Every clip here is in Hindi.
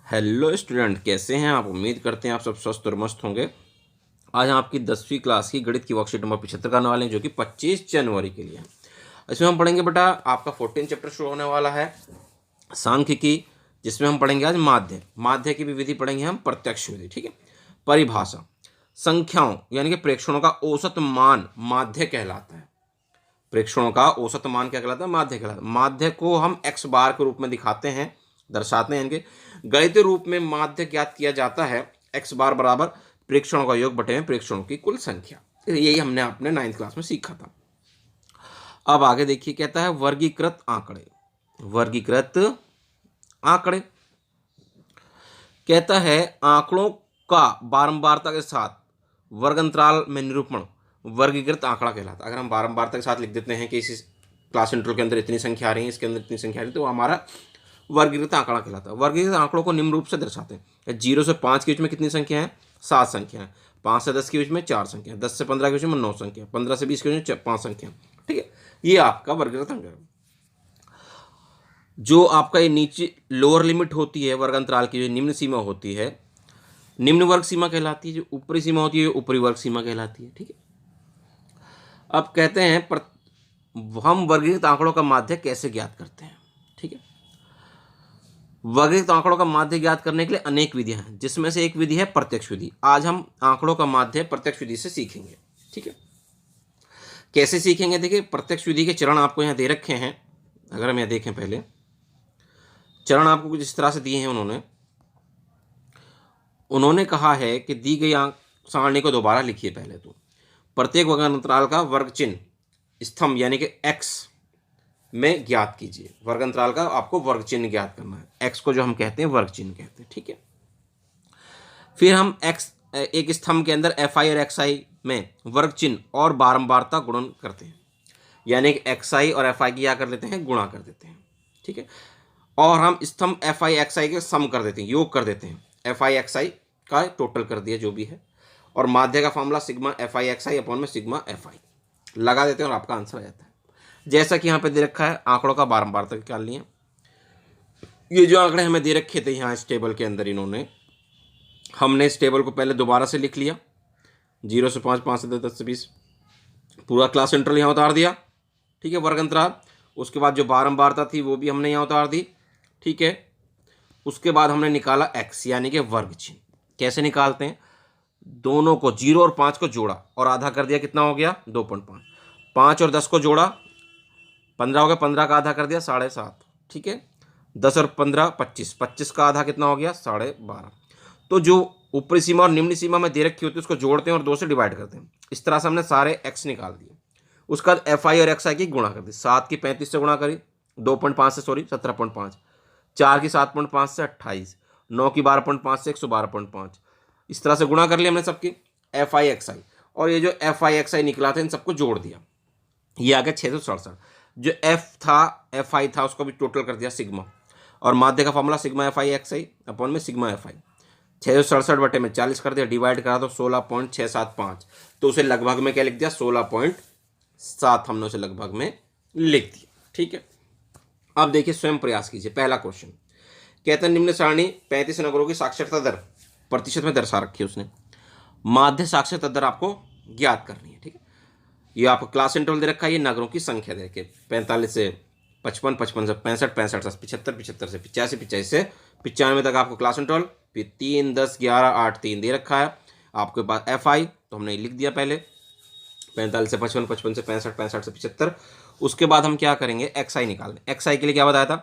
हेलो स्टूडेंट, कैसे हैं आप। उम्मीद करते हैं आप सब स्वस्थ और मस्त होंगे। आज हम आपकी 10वीं क्लास की गणित की वर्कशीट नंबर 75 करने वाले हैं, जो कि 25 जनवरी के लिए है। इसमें हम पढ़ेंगे बेटा, आपका 14 चैप्टर शुरू होने वाला है सांख्यिकी, जिसमें हम पढ़ेंगे आज माध्य। माध्य की भी विधि पढ़ेंगे हम, प्रत्यक्ष विधि। ठीक है। परिभाषा, संख्याओं यानी कि प्रेक्षणों का औसत मान माध्य कहलाता है। प्रेक्षणों का औसत मान क्या कहलाता है? माध्य कहलाता है। माध्य को हम एक्स बार के रूप में दिखाते हैं, दर्शाते हैं। इनके गणितीय रूप में माध्य ज्ञात किया जाता है एक्स बार बराबर प्रेक्षणों का योग बटे में प्रेक्षणों की कुल संख्या। यही हमने अपने 9th क्लास में सीखा था। अब आगे देखिए, कहता है वर्गीकृत आंकड़े। वर्गीकृत आंकड़े कहता है आंकड़ों का बारंबारता के साथ वर्ग अंतराल में निरूपण वर्गीकृत आंकड़ा कहलाता है। अगर हम बारंबारता के साथ लिख देते हैं कि इस क्लास इंटरवल के अंदर इतनी संख्या आ रही है, इसके अंदर इतनी संख्या आ रही है, तो हमारा वर्गीकृत आंकड़ा कहलाता है। वर्गीकृत आंकड़ों को निम्न रूप से दर्शाते हैं। 0 से 5 के बीच में कितनी संख्या है? 7 संख्या है। 5 से 10 के बीच में 4 संख्या है। 10 से 15 के बीच में 9 संख्या है। 15 से 20 के बीच में 5 संख्या। ठीक है, ये आपका वर्गीकृत अंक है। जो आपका ये नीचे लोअर लिमिट होती है वर्ग अंतराल की, जो निम्न सीमा होती है, निम्न वर्ग सीमा कहलाती है। जो ऊपरी सीमा होती है, ऊपरी वर्ग सीमा कहलाती है। ठीक है। अब कहते हैं हम वर्गीकृत आंकड़ों का माध्य कैसे ज्ञात करते हैं। ठीक है। वर्गीकृत आंकड़ों का माध्य ज्ञात करने के लिए अनेक विधियां हैं, जिसमें से एक विधि है प्रत्यक्ष विधि। आज हम आंकड़ों का माध्य प्रत्यक्ष विधि से सीखेंगे। ठीक है। कैसे सीखेंगे? देखिए, प्रत्यक्ष विधि के चरण आपको यहाँ दे रखे हैं। अगर हम यहाँ देखें, पहले चरण आपको कुछ इस तरह से दिए हैं। उन्होंने कहा है कि दी गई सारणी को दोबारा लिखिए। पहले तो प्रत्येक वर्ग अंतराल का वर्ग चिन्ह स्तंभ यानी कि एक्स में ज्ञात कीजिए। वर्ग अंतराल का आपको वर्ग चिन्ह ज्ञात करना है। एक्स को जो हम कहते हैं वर्ग चिन्ह कहते हैं। ठीक है। फिर हम एक्स एक स्तंभ के अंदर एफ आई और एक्स आई में वर्ग चिन्ह और बारंबारता गुणन करते हैं, यानी कि एक्स आई और एफ आई की क्या कर लेते हैं? गुणा कर देते हैं। ठीक है। और हम स्तंभ एफ आई एक्स आई के सम कर देते हैं, योग कर देते हैं। एफ आई एक्स आई का टोटल कर दिया जो भी है, और माध्य का formula sigma F I X I upon में सिग्मा एफ आई लगा देते हैं और आपका आंसर आ जाता है। जैसा कि यहाँ पे दे रखा है, आंकड़ों का बारंबारता निकाल लिए। ये जो आंकड़े हमें दे रखे थे यहाँ इस टेबल के अंदर, हमने इस टेबल को पहले दोबारा से लिख लिया। 0 से 5, 5 से 10, 10 से 20, पूरा क्लास इंटरवल यहाँ उतार दिया। ठीक है, वर्ग अंतराल। उसके बाद जो बारंबारता थी वो भी हमने यहाँ उतार दी। ठीक है। उसके बाद हमने निकाला एक्स यानी कि वर्ग चिन्ह। कैसे निकालते हैं? दोनों को 0 और 5 को जोड़ा और आधा कर दिया। कितना हो गया? 2.5। 5 और 10 को जोड़ा, 15 हो गया। 15 का आधा कर दिया, 7.5। ठीक है। 10 और 15 25। 25 का आधा कितना हो गया? 12.5। तो जो ऊपरी सीमा और निम्न सीमा में दे रखी होती है उसको जोड़ते हैं और 2 से डिवाइड करते हैं। इस तरह से हमने सारे एक्स निकाल दिए। उसके बाद एफ आई और एक्स आई की गुणा कर दी। 7 की 35 से गुणा करी, 2.5 से 17.5, 4 की 7.5 से 28, 9 की 12.5 से 112.5। इस तरह से गुणा कर लिया हमने सबकी एफ आई एक्स आई, और ये जो एफ आई एक्स आई निकला था इन सबको जोड़ दिया। ये आ गया 667। जो एफ आई था उसको भी टोटल कर दिया सिग्मा, और माध्य का formula sigma F I X I upon में सिग्मा एफ आई। 667 बटे में 40 कर दिया, डिवाइड करा तो 16.675। तो उसे लगभग में क्या लिख दिया? 16.7 हमने उसे लगभग में लिख दिया। ठीक है। अब देखिए, स्वयं प्रयास कीजिए। पहला क्वेश्चन कहता है निम्न सारणी 35 नगरों की साक्षरता दर प्रतिशत में दर्शा रखी है उसने। माध्य साक्षरता दर आपको ज्ञात करनी है। ठीक है। ये आपको क्लास इंटरवल दे रखा है, ये नगरों की संख्या दे रखी है। 45 से 55, 55 से 65, 65 से 75, 75 से 85, 85 से 95 तक आपको क्लास इंटरवल। फिर 3, 10, 11, 8, 3 दे रखा है आपके पास एफ आई, तो हमने लिख दिया पहले 45 से 55, 55 से 65, 65 से 75। उसके बाद हम क्या करेंगे? एक्स आई निकालेंगे। एक्स आई के लिए क्या बताया था?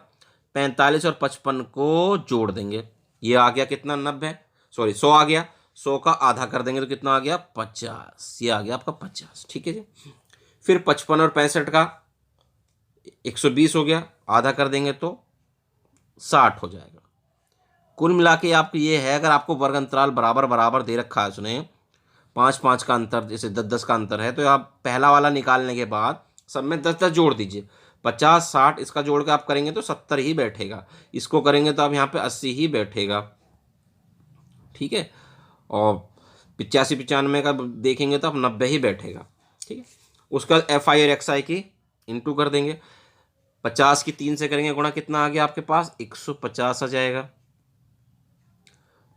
45 और 55 को जोड़ देंगे। ये आ गया कितना? 90, सॉरी 100 आ गया। 100 का आधा कर देंगे तो कितना आ गया? 50। ये आ गया आपका 50। ठीक है जी। फिर 55 और 65 का 120 हो गया, आधा कर देंगे तो 60 हो जाएगा। कुल मिला के आपको ये है, अगर आपको वर्ग अंतराल बराबर बराबर दे रखा है उसने, 5-5 का अंतर, जैसे 10-10 का अंतर है, तो आप पहला वाला निकालने के बाद सब में 10-10 जोड़ दीजिए। 50, 60 इसका जोड़ के आप करेंगे तो 70 ही बैठेगा। इसको करेंगे तो आप यहाँ पे 80 ही बैठेगा। ठीक है। और 85-95 का देखेंगे तो आप 90 ही बैठेगा। ठीक है। उसका एफ आई और एक्स आई की इंटू कर देंगे। 50 की 3 से करेंगे गुणा, कितना आ गया आपके पास? 150 आ जाएगा।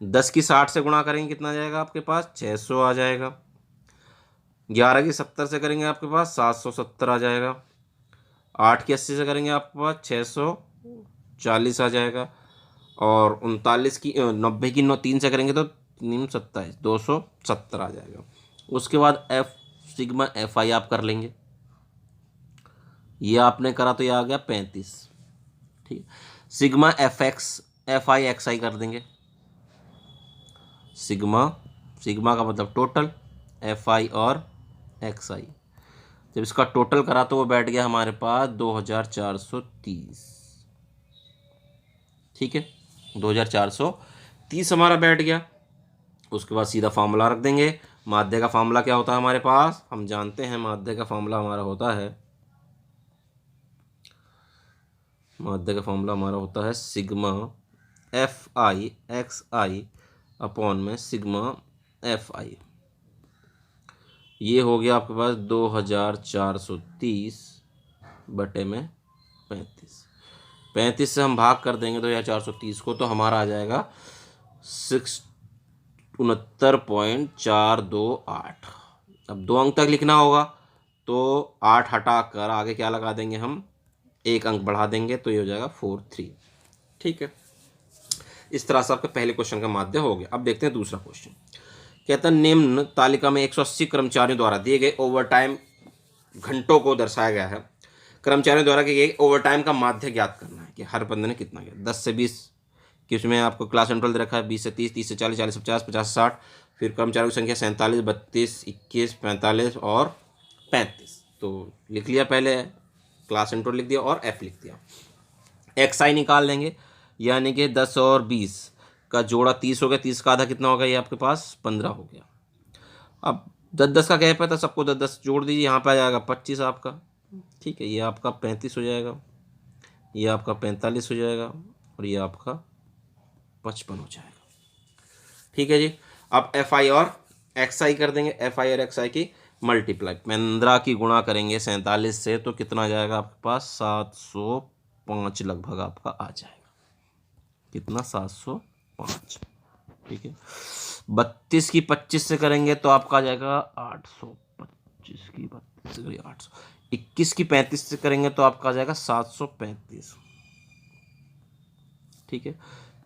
10 की 60 से गुणा करेंगे कितना आ जाएगा आपके पास, 600 आ जाएगा। 11 की 70 से करेंगे आपके पास 770 आ जाएगा। 8 की 80 से करेंगे आपके पास 640 आ जाएगा। और 39 की 90 की 3 से करेंगे तो 3 27 270 आ जाएगा। उसके बाद सिग्मा एफ आई आप कर लेंगे। ये आपने करा तो ये आ गया 35। ठीक। सिग्मा एफ आई एक्स आई कर देंगे। सिग्मा का मतलब टोटल, एफ आई और एक्स आई। जब इसका टोटल करा तो वो बैठ गया हमारे पास 2430। ठीक है, 2430 हमारा बैठ गया। उसके बाद सीधा फार्मूला रख देंगे। माध्य का फार्मूला क्या होता है हमारे पास, हम जानते हैं माध्य का फार्मूला हमारा होता है sigma F I X I upon में सिग्मा एफ आई। ये हो गया आपके पास 2430 बटे में 35 से हम भाग कर देंगे 2430 को, तो हमारा आ जाएगा 69.428। अब 2 अंक तक लिखना होगा तो 8 हटा कर आगे क्या लगा देंगे हम, 1 अंक बढ़ा देंगे तो ये हो जाएगा 43। ठीक है, इस तरह से आपका पहले क्वेश्चन का माध्य हो गया। अब देखते हैं दूसरा क्वेश्चन। कहता है निम्न तालिका में 180 कर्मचारियों द्वारा दिए गए ओवरटाइम घंटों को दर्शाया गया है। कर्मचारियों द्वारा किए गए ओवरटाइम का माध्य ज्ञात करना है कि हर बंदे ने कितना किया। 10 से 20 कि उसमें आपको क्लास इंटरवल दे रखा है, 20 से 30, 30 से 40, 40 से 50, 50 से 60। फिर कर्मचारियों की संख्या 47, 32, 21, 45 और 35। तो लिख लिया, पहले क्लास इंटरवल लिख दिया और एफ लिख दिया। एक्स आई निकाल लेंगे, यानी कि 10 और 20 का जोड़ा 30 हो गया। 30 का आधा कितना होगा, ये आपके पास 15 हो गया। अब 10-10 का गैप है तो सबको 10-10 जोड़ दीजिए, यहाँ पे आ जाएगा 25 आपका। ठीक है, ये आपका 35 हो जाएगा, ये आपका 45 हो जाएगा और ये आपका 55 हो जाएगा। ठीक है जी। अब एफ आई और एक्स आई कर देंगे। एफ आई और एक्स आई की मल्टीप्लाई 15 की गुणा करेंगे 47 से तो कितना आ जाएगा आपके पास, 705 लगभग आपका आ जाएगा। कितना, 705। ठीक है। 32 की 25 से करेंगे तो आपका आ जाएगा 800। 25 की 32 से करिए 800। 21 की 35 से करेंगे तो आपका आ जाएगा 735। ठीक है।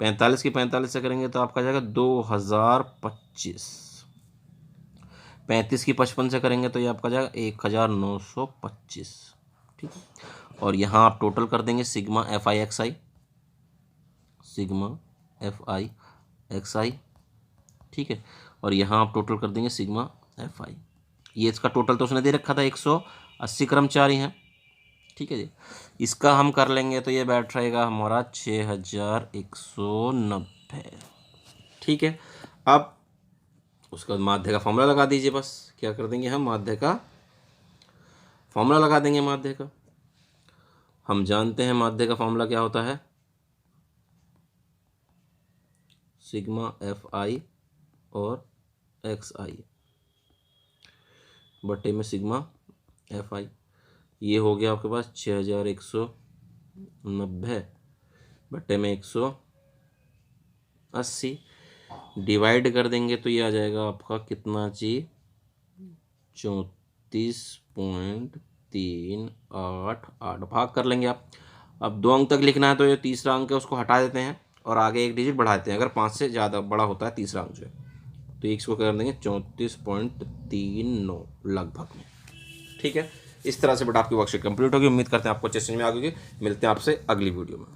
45 की 45 से करेंगे तो आपका आ जाएगा 2025। 35 की 55 से करेंगे तो ये आपका आ जाएगा 1925। ठीक है। और यहाँ आप टोटल कर देंगे sigma F I X I, sigma F I X I. ठीक है। और यहाँ आप टोटल कर देंगे सिग्मा एफ आई। ये इसका टोटल तो उसने दे रखा था, 180 कर्मचारी हैं। ठीक है जी। इसका हम कर लेंगे तो ये बैठ रहेगा हमारा 6190। ठीक है। अब उसका माध्य का फॉर्मूला लगा दीजिए। बस क्या कर देंगे हम, माध्य का फॉर्मूला लगा देंगे। माध्य का हम जानते हैं, माध्य का फॉर्मूला क्या होता है, सिग्मा एफ आई और एक्स आई बटे में सिग्मा एफ आई। ये हो गया आपके पास 6190 बटे में 180। डिवाइड कर देंगे तो ये आ जाएगा आपका कितना जी, 34.388। भाग कर लेंगे आप। अब 2 अंक तक लिखना है तो ये तीसरा अंक है उसको हटा देते हैं और आगे 1 डिजिट बढ़ा देते हैं। अगर 5 से ज़्यादा बड़ा होता है तीसरा अंक जो है तो इसको कर देंगे 34.39 लगभग में। ठीक है। इस तरह से बेटा आपकी वर्कशीट कंप्लीट होगी। उम्मीद करते हैं आपको अच्छे समझ में आ गई। मिलते हैं आपसे अगली वीडियो में।